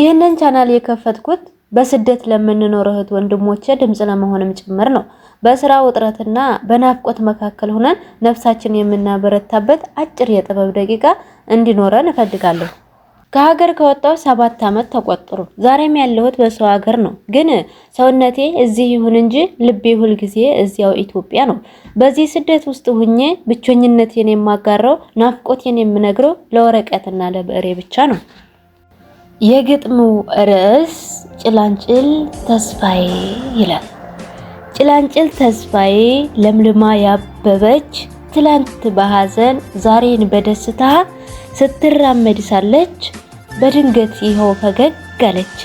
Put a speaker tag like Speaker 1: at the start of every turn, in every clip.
Speaker 1: ይህንን ቻናል የከፈትኩት በስደት ለምንኖር እህት ወንድሞቼ ድምጽ ለመሆንም ጭምር ነው። በስራ ውጥረትና በናፍቆት መካከል ሆነን ነፍሳችን የምናበረታበት አጭር የጥበብ ደቂቃ እንዲኖረን እፈልጋለሁ። ከሀገር ከወጣው 7 ዓመት ተቆጥሩ። ዛሬም ያለሁት በሰው ሀገር ነው። ግን ሰውነቴ እዚህ ይሁን እንጂ ልቤ ሁል ጊዜ እዚያው ኢትዮጵያ ነው። በዚህ ስደት ውስጥ ሁኜ ብቸኝነቴን የማጋራው ናፍቆቴን የምነግረው ለወረቀትና ለብዕሬ ብቻ ነው። የግጥሙ ርዕስ ጭላንጭል ተስፋዬ ይላል። ጭላንጭል ተስፋዬ ለምልማ ያበበች ትላንት በሐዘን ዛሬን በደስታ ስትራመድ ሳለች በድንገት ይኸው ፈገግ አለች።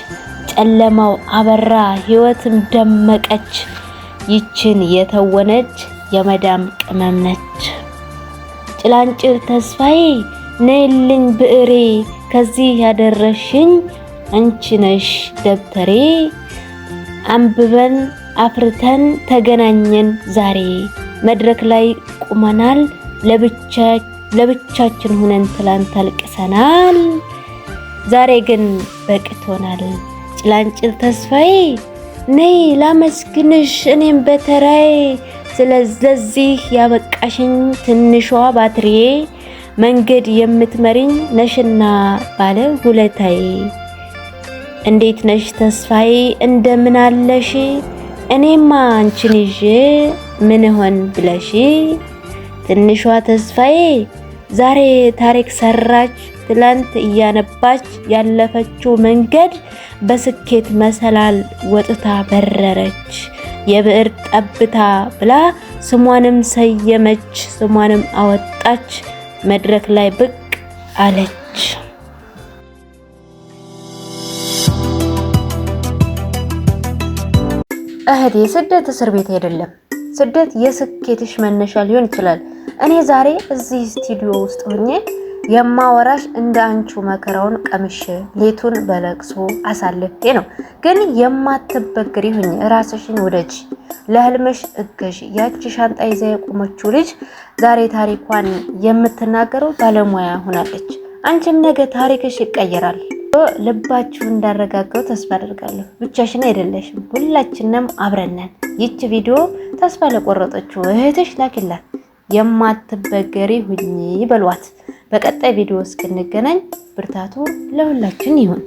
Speaker 1: ጨለማው አበራ ህይወትም ደመቀች። ይችን የተወነች የመዳም ቅመም ነች። ጭላንጭል ተስፋዬ ነይልኝ ብዕሬ ከዚህ ያደረሽኝ አንቺ ነሽ ደብተሬ። አንብበን አፍርተን ተገናኘን ዛሬ መድረክ ላይ ቁመናል ለብቻችን ሆነን ትላንት አልቅሰናል። ዛሬ ግን በቅቶናል። ጭላንጭል ተስፋዬ ነይ ላመስግንሽ እኔም በተራዬ ስለዚህ ያበቃሽኝ ትንሿ ባትሪዬ መንገድ የምትመሪኝ ነሽና ባለ ሁለታዬ። እንዴት ነሽ ተስፋዬ እንደምን አለሽ እኔማ አንቺን ይዤ ምን ሆን ብለሽ። ትንሿ ተስፋዬ ዛሬ ታሪክ ሰራች ትላንት እያነባች ያለፈችው መንገድ በስኬት መሰላል ወጥታ በረረች። የብዕር ጠብታ ብላ ስሟንም ሰየመች ስሟንም አወጣች መድረክ ላይ ብቅ አለች። እህቴ ስደት እስር ቤት አይደለም። ስደት የስኬትሽ መነሻ ሊሆን ይችላል። እኔ ዛሬ እዚህ ስቱዲዮ ውስጥ ሆኜ የማወራሽ እንደ አንቺ መከራውን ቀምሼ ሌቱን በለቅሶ አሳልፌ ነው። ግን የማትበግሪ ሁኚ፣ ራስሽን ውደጂ፣ ለህልምሽ እገዢ። ያቺ ሻንጣ ይዛ የቆመችው ልጅ ዛሬ ታሪኳን የምትናገረው ባለሙያ ሆናለች። አንቺም ነገ ታሪክሽ ይቀየራል። ልባችሁ እንዳረጋጋው ተስፋ አደርጋለሁ። ብቻሽን አይደለሽም፣ ሁላችንም አብረን ነን። ይቺ ቪዲዮ ተስፋ ለቆረጠችው እህትሽ ላኪላት። የማትበገሪ ሁኚ በሏት። በቀጣይ ቪዲዮ እስክንገናኝ ብርታቱ ለሁላችን ይሁን።